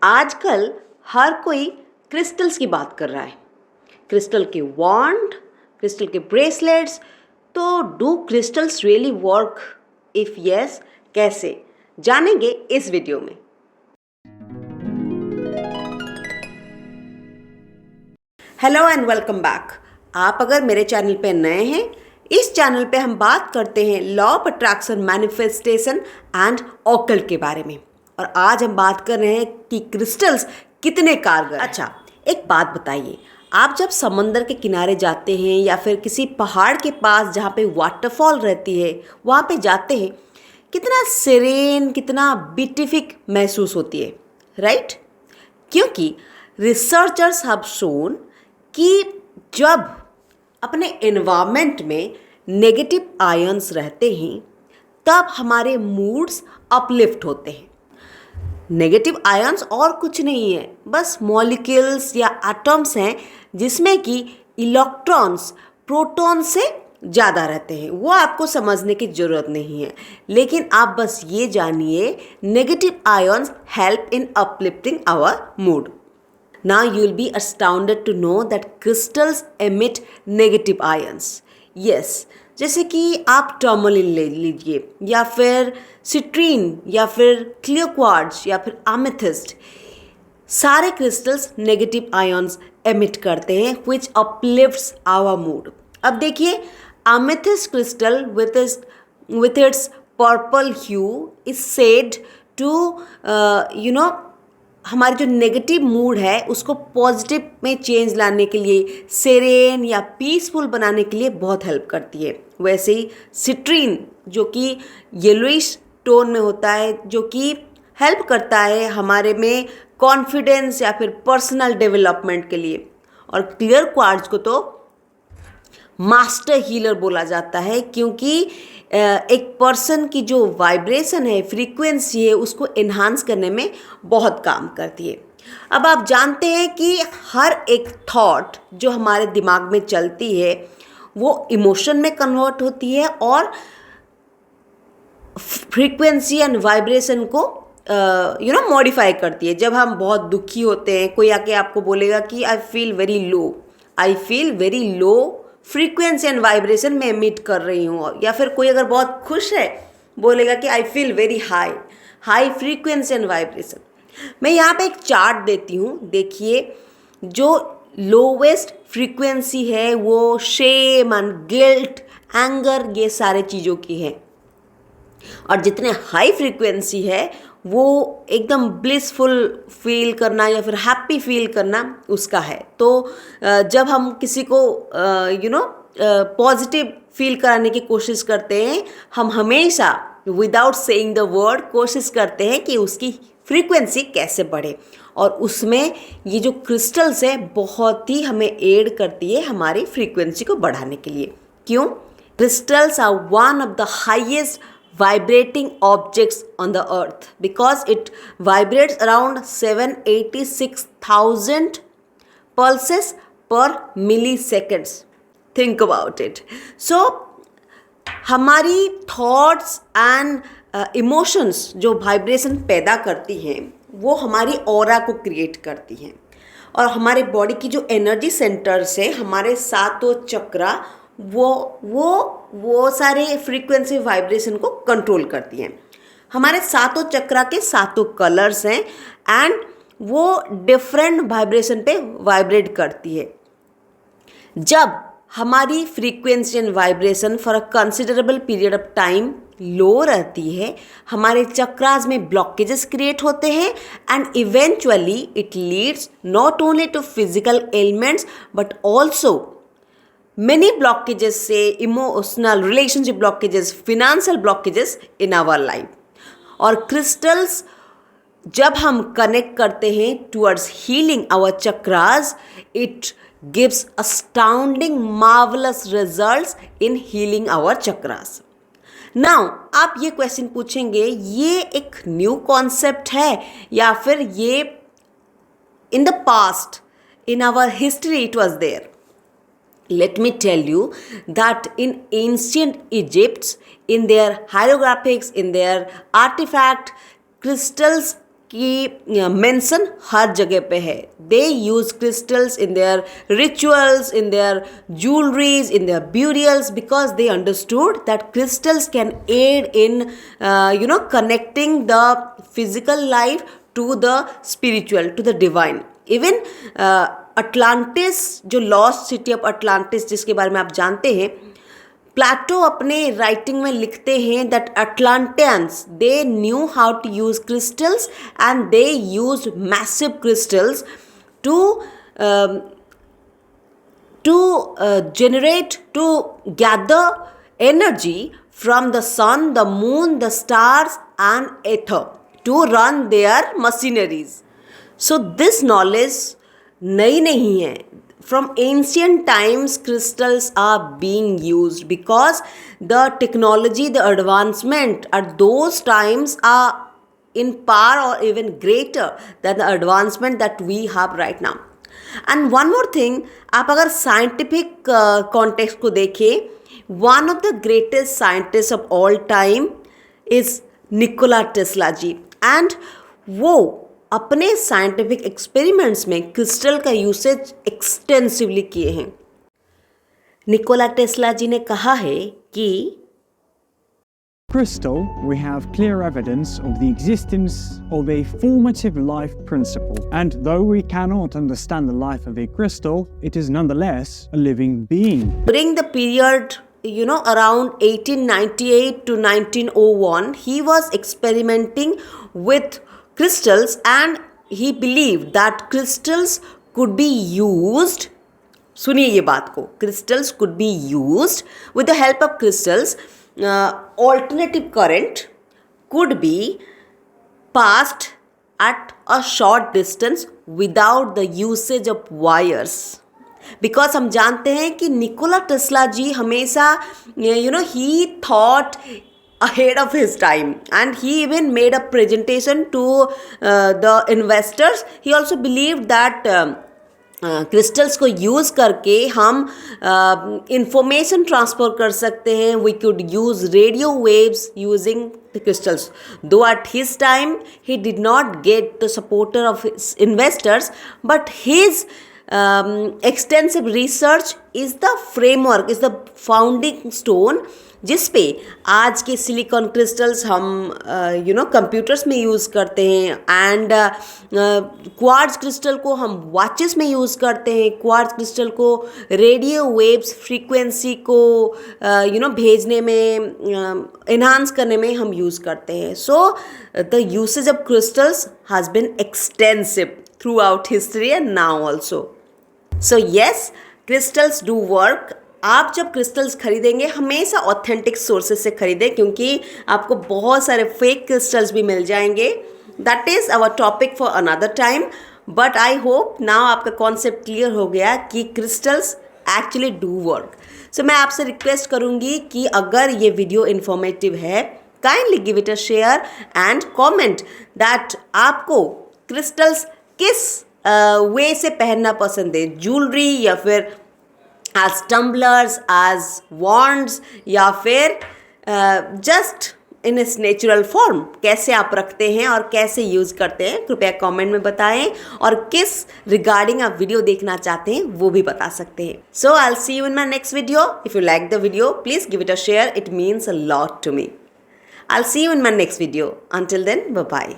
आजकल हर कोई क्रिस्टल्स की बात कर रहा है। क्रिस्टल के वॉन्ड, क्रिस्टल के ब्रेसलेट्स। तो do crystals really work? If yes, कैसे जानेंगे इस वीडियो में। Hello and welcome back. आप अगर मेरे चैनल पे नए हैं, इस चैनल पे हम बात करते हैं law of attraction, manifestation and occult के बारे में। और आज हम बात कर रहे हैं कि क्रिस्टल्स कितने कारगर। अच्छा, एक बात बताइए, आप जब समंदर के किनारे जाते हैं या फिर किसी पहाड़ के पास जहाँ पे वाटरफॉल रहती है वहाँ पे जाते हैं, कितना सेरेन, कितना बीटिफिक महसूस होती है, राइट? क्योंकि रिसर्चर्स हैव शोन कि जब अपने एनवायरनमेंट में नेगेटिव आयंस रहते हैं तब हमारे मूड्स अपलिफ्ट होते हैं। नेगेटिव आयंस और कुछ नहीं है, बस मॉलिक्यूल्स या एटम्स हैं जिसमें कि इलेक्ट्रॉन्स प्रोटॉन से ज़्यादा रहते हैं। वो आपको समझने की ज़रूरत नहीं है, लेकिन आप बस ये जानिए negative ions help in uplifting our mood. Now you'll be astounded to know that crystals emit negative ions. Yes, जैसे कि आप टर्मोलिन ले लीजिए या फिर सिट्रीन या फिर क्लियर क्वार्ट्ज या फिर amethyst। सारे क्रिस्टल्स नेगेटिव आयंस एमिट करते हैं which uplifts our mood। अब देखिए, amethyst crystal with its purple hue is said to हमारे जो नेगेटिव मूड है उसको पॉजिटिव में चेंज लाने के लिए, सेरेन या पीसफुल बनाने के लिए बहुत हेल्प करती है। वैसे ही सिट्रीन जो कि येलोइश टोन में होता है, जो कि हेल्प करता है हमारे में कॉन्फिडेंस या फिर पर्सनल डेवलपमेंट के लिए। और क्लियर क्वार्ट्ज को तो मास्टर हीलर बोला जाता है, क्योंकि एक पर्सन की जो वाइब्रेशन है, फ्रीक्वेंसी है, उसको इन्हांस करने में बहुत काम करती है। अब आप जानते हैं कि हर एक थॉट जो हमारे दिमाग में चलती है वो इमोशन में कन्वर्ट होती है और फ्रीक्वेंसी एंड वाइब्रेशन को मॉडिफाई करती है। जब हम बहुत दुखी होते हैं, कोई आके आपको बोलेगा कि I feel very low frequency and vibration में एमिट कर रही हूँ, या फिर कोई अगर बहुत खुश है बोलेगा कि I feel very high frequency and vibration. मैं यहाँ पे एक चार्ट देती हूँ, देखिए। जो लोवेस्ट फ्रीक्वेंसी है वो शेम एंड गिल्ट, एंगर, ये सारे चीज़ों की है। और जितने हाई फ्रीक्वेंसी है वो एकदम ब्लिसफुल फील करना या फिर हैप्पी फील करना उसका है। तो जब हम किसी को पॉजिटिव फील कराने की कोशिश करते हैं, हम हमेशा विदाउट सेइंग द वर्ड कोशिश करते हैं कि उसकी फ्रीक्वेंसी कैसे बढ़े। और उसमें ये जो क्रिस्टल्स है बहुत ही हमें एड करती है हमारी फ्रीक्वेंसी को बढ़ाने के लिए। क्यों? Crystals are one of the highest vibrating objects on the earth because it vibrates around 786,000 pulses per milliseconds. Think about it. So हमारी thoughts and emotions जो vibration पैदा करती हैं वो हमारी ऑरा को क्रिएट करती हैं। और हमारे बॉडी की जो एनर्जी सेंटर्स है, हमारे सातों चक्रा, वो सारे फ्रीक्वेंसी वाइब्रेशन को कंट्रोल करती हैं। हमारे सातों चक्रा के सातों कलर्स हैं एंड वो डिफरेंट वाइब्रेशन पे वाइब्रेट करती है। जब हमारी frequency and vibration for a considerable period of time low रहती है, हमारे चक्रास में ब्लॉकेजेस क्रिएट होते हैं and eventually it leads not only to physical elements but also many blockages, say emotional relationship blockages, financial blockages in our life. और crystals जब हम connect करते हैं towards healing our chakras, it gives astounding marvelous results in healing our chakras. Now आप ये question पूछेंगे, ये एक न्यू कॉन्सेप्ट है या फिर ये in the past, in our history it was there? Let me tell you that in ancient Egypt, in their hieroglyphics, in their artifact, crystals की मेंशन हर जगह पे है. They use crystals in their rituals, in their jewelleries, इन देयर burials, because they understood that crystals can aid in connecting the physical life to the spiritual, to the divine. Even Atlantis, जो lost city of Atlantis जिसके बारे में आप जानते हैं, प्लेटो अपने राइटिंग में लिखते हैं that Atlanteans they knew how to use crystals and they use massive crystals to generate, to gather energy from the sun, the moon, the stars and ether to run their machineries. So this knowledge नई नहीं है. From ancient times crystals are being used because the technology, the advancement at those times are in par or even greater than the advancement that we have right now. And one more thing, आप अगर scientific context को देखें, one of the greatest scientists of all time is Nikola Tesla ji, and वो अपने scientific experiments में crystal का usage extensively किए हैं. निकोला टेस्ला जी ने कहा है कि crystal, we have clear evidence of the existence of a formative life principle. And though we cannot understand the life of a crystal, it is nonetheless a living being. During the period, around 1898 to 1901, he was experimenting with crystals and he believed that crystals could be used, सुनिए ये बात को, crystals could be used with the help of crystals, alternative current could be passed at a short distance without the usage of wires. Because हम जानते हैं कि Nicola Tesla जी हमेशा he thought ahead of his time and he even made a presentation to the investors. He also believed that crystals को use करके हम information transfer कर सकते हैं. We could use radio waves using the crystals. Though at his time he did not get the supporter of investors, but his extensive research is the framework, is the founding stone जिस पे आज के silicon crystals हम computers में use करते हैं. And quartz crystal को हम वॉचेस में यूज़ करते हैं. क्वार्ट्ज क्रिस्टल को रेडियो वेव्स फ्रीक्वेंसी को भेजने में, एनहांस करने में हम यूज़ करते हैं. So the usage of crystals has been extensive throughout history and now also. So yes, crystals do work. आप जब क्रिस्टल्स खरीदेंगे हमेशा ऑथेंटिक सोर्सेज से खरीदें, क्योंकि आपको बहुत सारे फेक क्रिस्टल्स भी मिल जाएंगे. That is our topic for another time, but I hope now आपका कॉन्सेप्ट क्लियर हो गया कि crystals actually do work. So मैं आपसे रिक्वेस्ट करूँगी कि अगर ये वीडियो इन्फॉर्मेटिव है, kindly give it a share and comment that आपको क्रिस्टल्स किस वे से पहनना पसंद है, ज्वेलरी या फिर एज टम्बलर्स, एज वॉन्ड्स, या फिर just in its natural form. कैसे आप रखते हैं और कैसे यूज़ करते हैं, कृपया कमेंट में बताएं. और किस रिगार्डिंग आप वीडियो देखना चाहते हैं वो भी बता सकते हैं. So I will see you in my next video. If you like the video please give it a share. It means a lot to me. I will see you in my next video. Until then, bye bye.